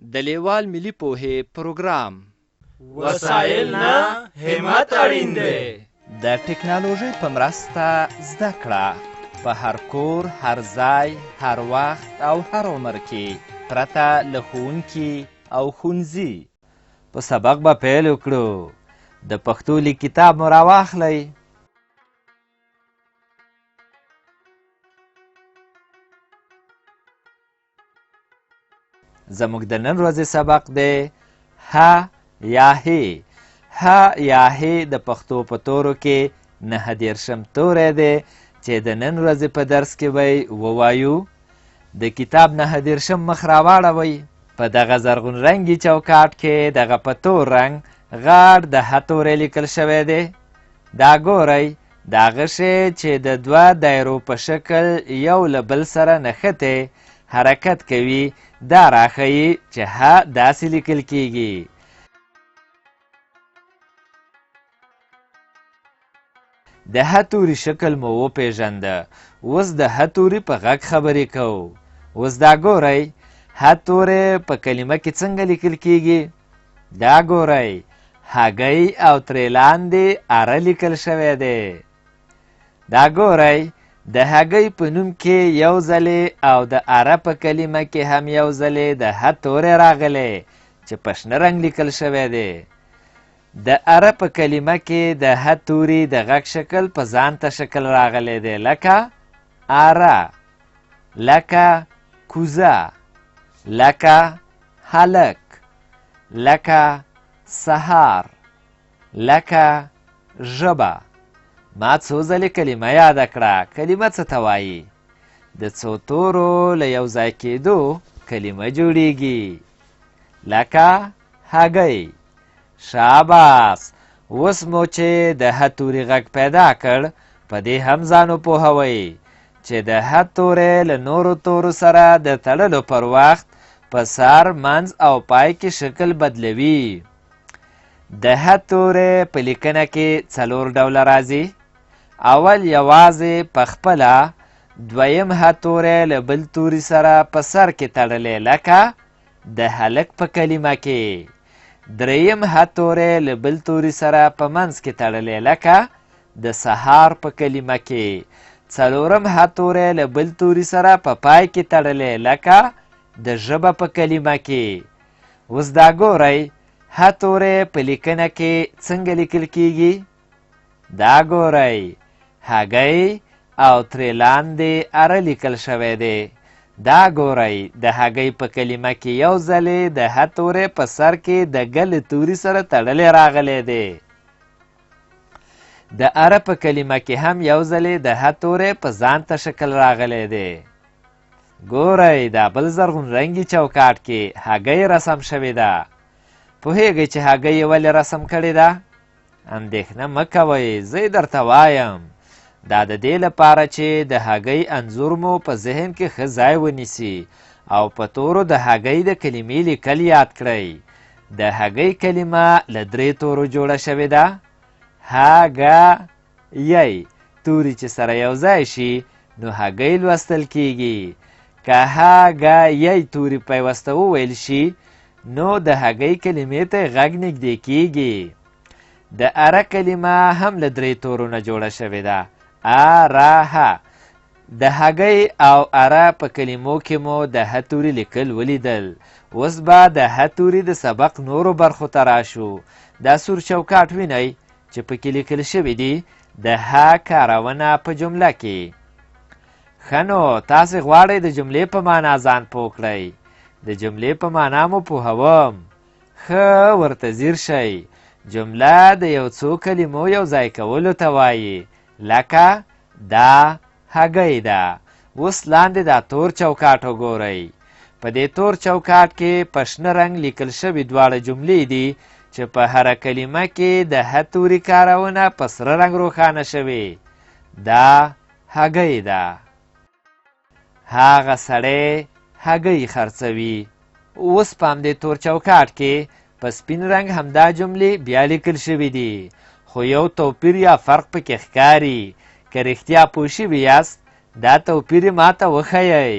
د لیوال ملي پوهې پروګرام وسایل نه همت اړین دی. د ټکنالوژۍ په مرسته زده کړه په هر کور، هر ځای، هر وخت او هر عمر کې پرته له ښوونکي او ښوونځي. په سبق به پیل وکړو. د پښتو لیک کتاب مو راواخلئ. زموږ د نن ورځې سبق دی ه یا هې. ه یا هې د پښتو په تورو کې 9 توری دی چې د نن ورځې په درس کې به ووایو. د کتاب 9 مخ راواړوئ. په دغه زرغون رنګي چوکاټ کې دغه په تور رنګ غاړ د ه توری لیکل شوی دی. دا ګورئ، دا هغه شی چې د 2 دایرو په شکل یو له بل سره نښتې حرکت کوي، دا راښیي چې ه داسې لیکل کیږي. د ه توري شکل مو وپېژنده. اوس د ه توري په غږ خبرې کوو. اوس دا ګورئ، ه توری په کلمه کې څنګه لیکل کیږي. دا ګورئ، هګۍ او ترې لاندې اره لیکل شوی دی. دا ګورئ، د هګۍ په نوم کې یو ځلې او د اره په کلمه کې هم یو ځلې د ه توری راغلی چې په شنه رنګ لیکل شوی دی. د اره په کلمه کې د ه توري د غږ شکل په ځانته شکل راغلی دی، لکه اره، لکه کوزه، لکه هلک، لکه سهار، لکه ژبه. ما څو ځلې کلمه یاده کړه. کلمه څه ته وایي؟ د څو تورو له یو ځای کېدو کلمه جوړیږي، لکه هګۍ. شاباس. اوس مو چې د ه توري غږ پیدا کړ، په دې هم ځان وپوهوئ چې د ه توری له نورو تورو سره د تړلو پر وخت په سر، منځ او پای کې شکل بدلوي. د ه توری په لیکنه کې 4 ډوله راځي. اول یوازې په خپله، دویم ه توری له بل توري سره په سر کې تړلی، لکه د هلک په کلمه کې. دریم ه توری له بل توري سره په منځ کې تړلی، لکه د سهار په کلمه کې. څلورم ه توری له بل توري سره په پای کې تړلی، لکه د ژبه په کلمه کې. اوس دا ګورئ، ه توری په لیکنه کې څنګه لیکل کیږي. دا ګورئ، هګۍ او ترې لاندې اره لیکل شوی دی. دا ګورئ، د هګۍ په کلمه کې یو ځلې د ه توری په سر کې د ګ له توري سره تړلی راغلی دی. د اره په کلمه کې هم یو ځلې د ه توری په ځانته شکل راغلی دی. ګورئ، دا بل زرغون رنګي چوکاټ کې هګۍ رسم شوې ده. پوهیږئ چې هګۍ یې ولې رسم کړې ده؟ اندېښنه مه کوئ، زه یې درته وایم. دا د دې لپاره چې د هګۍ انځور مو په ذهن کې ښه ځای ونیسي او په تورو د هګۍ د کلمې لیکل یاد کړئ. د هګۍ کلمه له 3 تورو جوړه شوې ده. هګۍ توري چې سره یو ځای شي نو هګۍ لوستل کیږي. که هګۍ توري پیوسته وویل شي نو د هګۍ کلمې ته غږ نږدې کیږي. د اره کلمه هم له 3 تورو نه جوړه شوې ده. اره. د هګۍ او اره په کلمو کې مو د ه توري لیکل ولیدل. اوس به د ه توري د سبق نورو برخو ته راشو. دا سور چوکاټ وینئ چې پکې لیکل شوي دي د ه کارونه په جمله کې. ښه نو، تاسې غواړئ د جملې په معنا ځان پوه کړئ. د جملې په معنا مو پوهوم. ښه، ورته ځیر شئ. جمله د یو څو کلمو یو ځای کولو ته وایي، لکه دا هګۍ ده. اوس لاندې دا تور چوکاټ وګورئ. په دې تور چوکاټ کې په شنه رنګ لیکل شوي 2 جملې دي چې په هره کلمه کې د ه توري کارونه په سره رنګ روښانه شوي. دا هګۍ ده. هغه سړی هګۍ خرڅوي. اوس په همدې تور چوکاټ کې په سپین رنګ همدا جملې بیا لیکل شوي دي، خو یو توپیر یا فرق پکې ښکاري. که رښتیا پوه شوي یاست دا توپیر یې ماته وښیئ.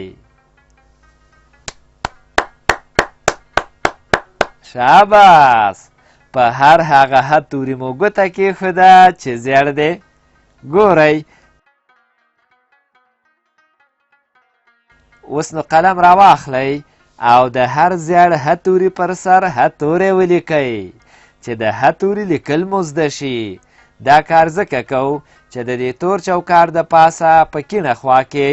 شاباس. په هر هغه ه توري مو ګوته کېښوده چې زیړ دی. ګورئ اوس نو قلم راواخلئ او د هر زیړ ه توري پر سر ه توری ولیکئ چې د ه توري لیکل مو زده شي. دا کار ځکه کوو چې د دې تور چوکاټ د پاسه په کیڼه خوا کې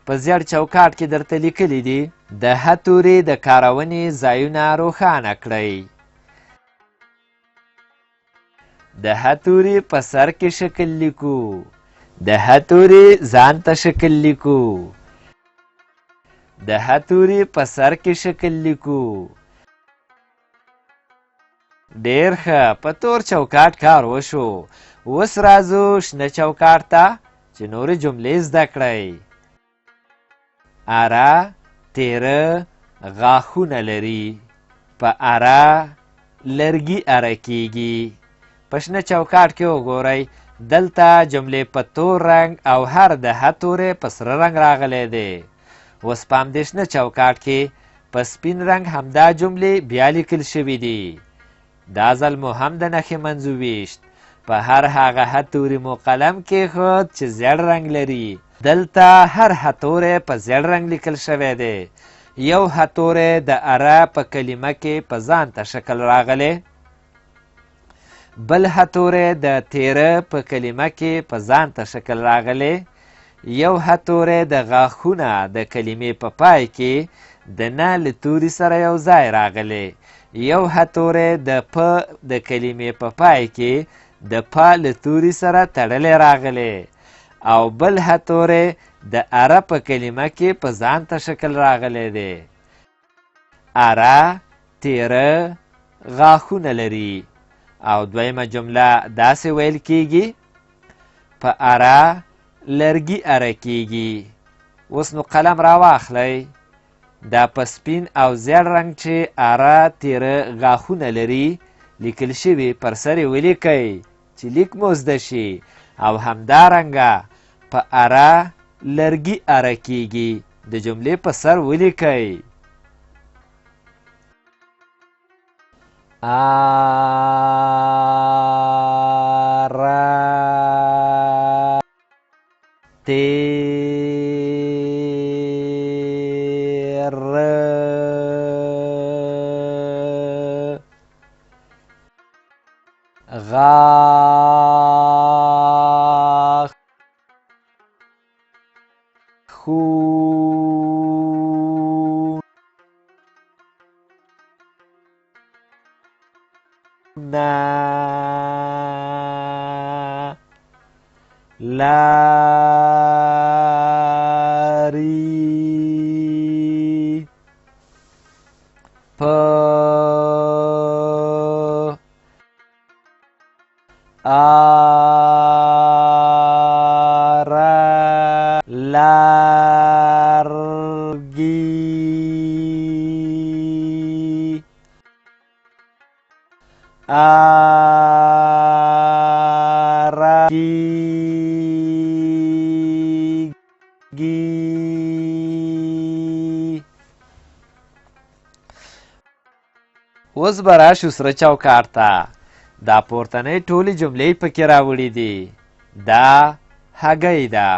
په زیړ چوکاټ کې درته لیکلي دي د ه توري د کارونې ځایونه روښانه کړئ. د ه توري په سر کې شکل لیکو. د ه توري ځان ته شکل لیکو. د ه توري په سر کې شکل لیکو. ډېر ښه، په تور چوکاټ کار وشو. اوس راځو شنه چوکاټ ته چې نورې جملې زده کړئ. اره تیره غاښونه لري. په اره لرګي اره کیږي. په شنه چوکاټ کې وګورئ دلته جملې په تور رنګ او هر د ه تورې په سره رنګ راغلی دی. اوس په همدې شنه چوکاټ کې په سپین رنګ همدا جملې بیا لیکل شوي دي. دا ځل مو هم د نښې منځو ویشت. په هر هغه ه توري مو قلم کېښود چې زیړ رنګ لري. دلته هر ه توری په زیړ رنګ لیکل شوی دی. یو ه توری د اره په کلمه کې په ځان ته شکل راغلی. بل ه توری د تیره په کلمه کې په ځان ته شکل راغلی. یو ه توری د غاښونه د کلمې په پای کې د نه له توري سره یو ځای راغلی. یو ه توری د پ د کلمې په پای کې د پ له توري سره تړلی راغلی. او بل ه توری د اره په کلمه کې په ځان ته شکل راغلی دی. اره تیره غاښونه لري. او دویمه جمله داسې ویل کیږي په اره لرګي اره کیږي. اوس نو قلم راواخلئ دا په سپین او زیړ رنګ چې اره تیره غاښونه لري لیکل شوي پر سر یې ولیکئ چې لیک مو زده شي. او همدارنګه په اره لرګي اره کیږي د جملې په سر ولیکئ. اره تیره غاښونه لري. په اره لرګي اره کیږي. اوس به راشو سره چوکاټ ته. دا پورتنۍ ټولې جملې پکې راوړي دي. دا هګۍ ده.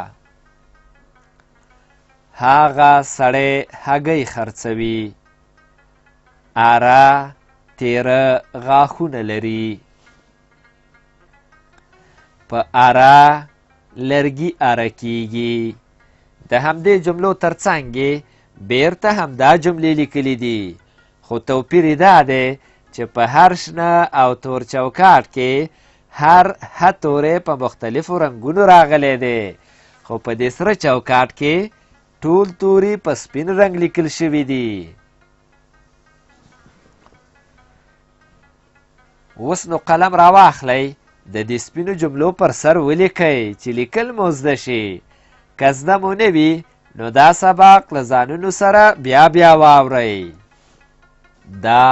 هغه سړی هګۍ خرڅوي. اره تیره غاښونه لري. په اره لرګي اره کیږي. د همدې جملو ترڅنګ یې بیرته همدا جملې لیکلي دي. خو توپیر یې دا دی چې په هر شنه او تور چوکاټ کې هر ه توری په مختلفو رنګونو راغلی دی. خو په دې سره چوکاټ کې ټول توري په سپین رنګ لیکل شوي دي. اوس نو قلم راواخلئ د دې سپینو جملو پر سر ولیکئ چې لیکل مو زده شي. که زده مو نه وي نو دا سبق له ځانونو سره بیا بیا واورئ. دا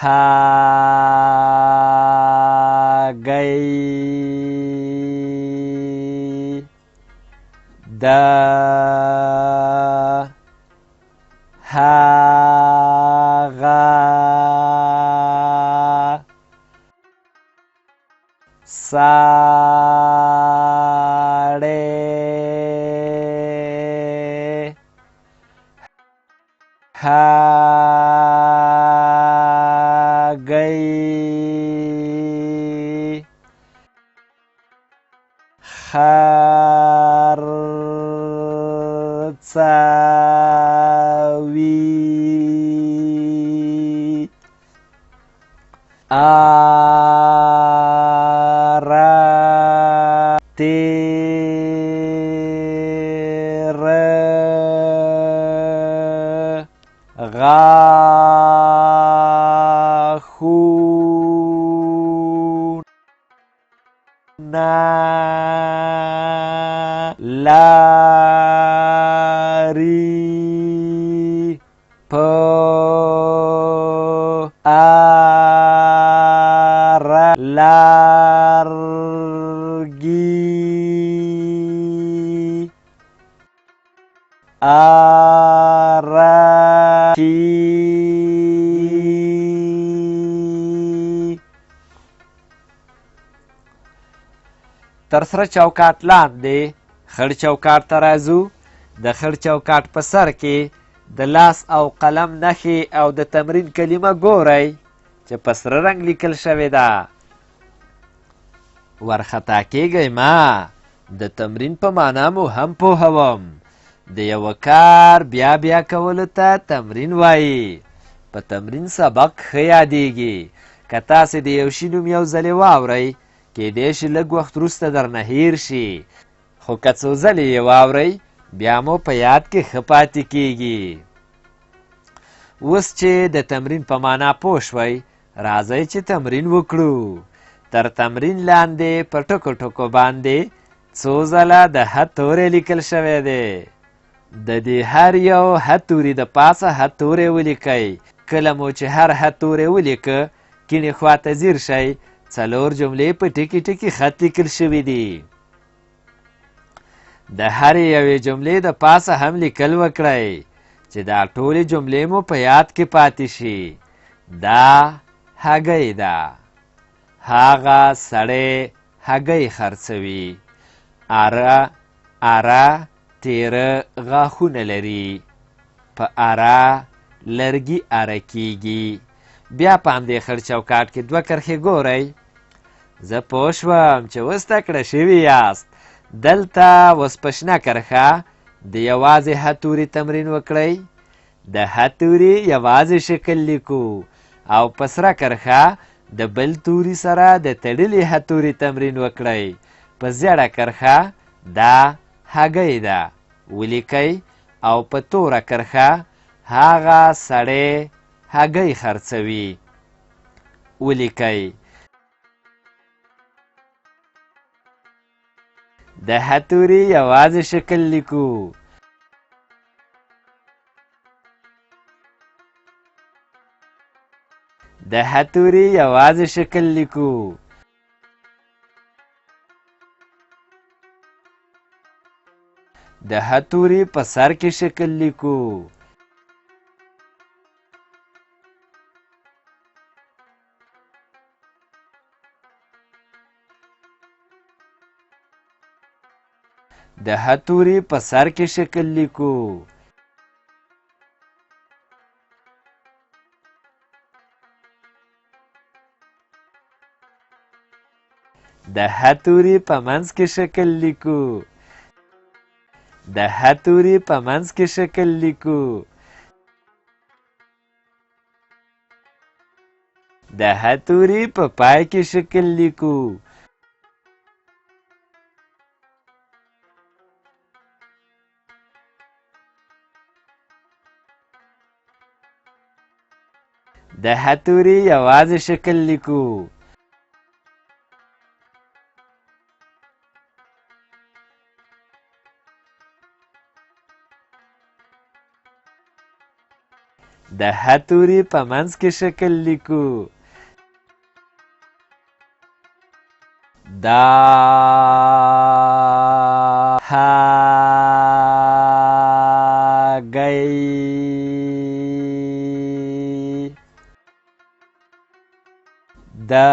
هګۍ د هګۍ هګۍ خرڅوي اره تیره غاښونه لري په اره لرګي ارکي تر سره چوکاټ لاندې خړ چوکاټ ته راځو. د خړ چوکاټ په سر کې د لاس او قلم نښې او د تمرین کلمه ګورئ چې په سره رنګ لیکل شوې ده. ورخطا کېږئ ما، د تمرین په معنا مو هم پوهوم. د یوه کار بیا بیا کولو ته تمرین وایي. په تمرین سبق ښه یادیږي. که تاسې د یو شي نوم یو ځلې واورئ کیدای شي لږ وخت وروسته درنه هیر شي، خو که څو ځلې یې واورئ بیا مو په یاد کې ښه پاتې کیږي. اوس چې د تمرین په معنا پوه شوئ راځئ چې تمرین وکړو. تر تمرین لاندې په ټکو ټکو باندې څو ځله د ح توری لیکل شوی دی. د دې هر یو ح توري د پاسه ح توری ولیکئ. کله مو چې هر ح توری ولیکه کیڼې خواته ځیر شئ، څلور جملې په ټکي ټکي خط لیکل شوي دي. د هرې یوې جملې د پاسه هم لیکل وکړئ چې دا ټولې جملې مو په یاد کې پاتې شي. دا هګۍ ده. هغه سړی هګۍ خرڅوي. اره تیره غاښونه لري. په اره لرګي اره کیږي. بیا په همدې خړ چوکاټ کې دوه کرښې ګورئ. زه پوه شوم چې اوس زده کړه شوي یاست. دلته اوس په شنه کرښه د یوازې ح توري تمرین وکړئ. د ح توري یوازې شکل لیکو او په سره کرښه د بل توري سره د تړلي ح توري تمرین وکړئ. په زیړه کرښه دا هګۍ ده ولیکئ او په توره کرښه هغه سړی هګۍ خرڅوي ولیکئ. د ح توري یوازې شکل لیکو. د ح توري یوازې شکل لیکو. د ح توري په سر کې شکل لیکو. د ح توري په سر کې شکل لیکو. د ح توري په منځ کې شکل لیکو. د ح توري په منځ کې شکل لیکو. د ح توري په پای کې شکل لیکو. د ح توري یوازې شکل لیکو. د ح توري په منځ کې شکل لیکو. دا هګۍ دا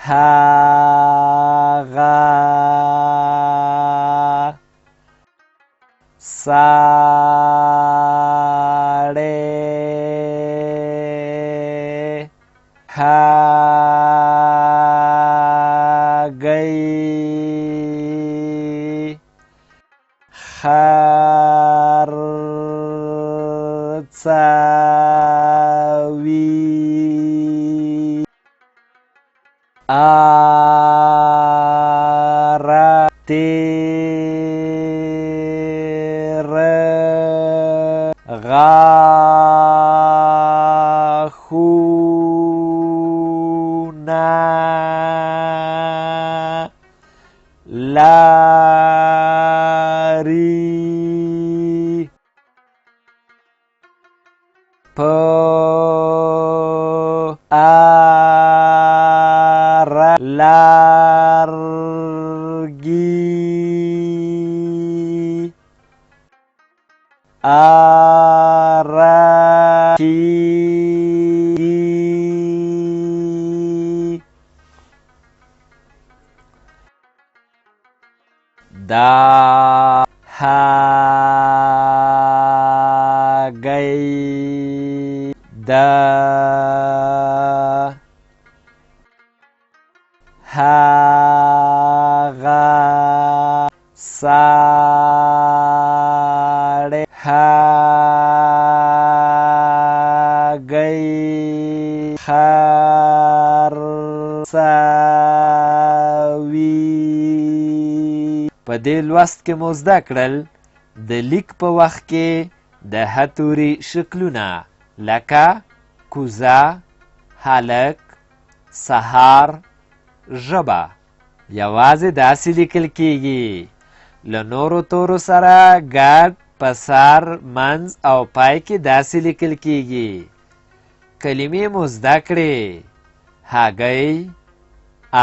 هغه ساړی هګۍ خرڅوي اره تیره غاښونه لري په اره لرګي اره کیږي دا هګۍ ده هغه ساړی هګۍ خرڅوي. په دې لوست کې مو زده کړل د لیک په وخت کې د ه توري شکلونه لکه کوزه، هلک، سهار، ژبه یوازې داسې لیکل کیږي. له نورو تورو سره ګډ په سر، منځ او پای کې داسې لیکل کیږي. کلمې مو زده کړې: هګۍ،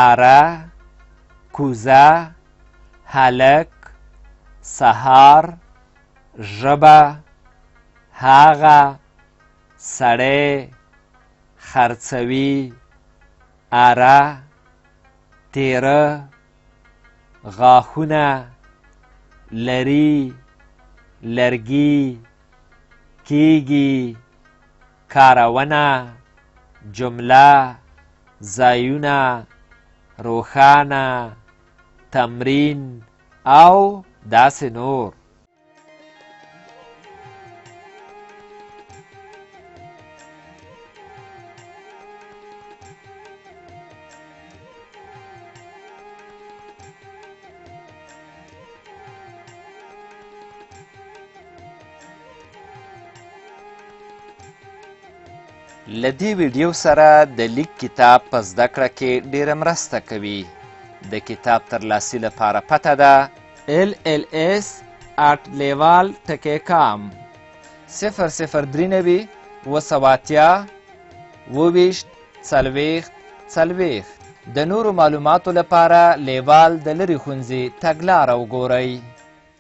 اره، کوزه، هلک، سهار، ژبه، هغه، سړی، خرڅوي، اره، تیره، غاښونه، لري، لرګي، کیږي، کارونه، جمله، ځایونه، روښانه، تمرین او داسې نور. له دې ویډیو سره د لیک کتاب په زده کړه کې ډیره مرسته کوي. د کتاب ترلاسي لپاره پته ده LLS@leval.com 003 280 40 40. د نورو معلوماتو لپاره لیوال د لرې ښوونځي تګلاره وګورئ.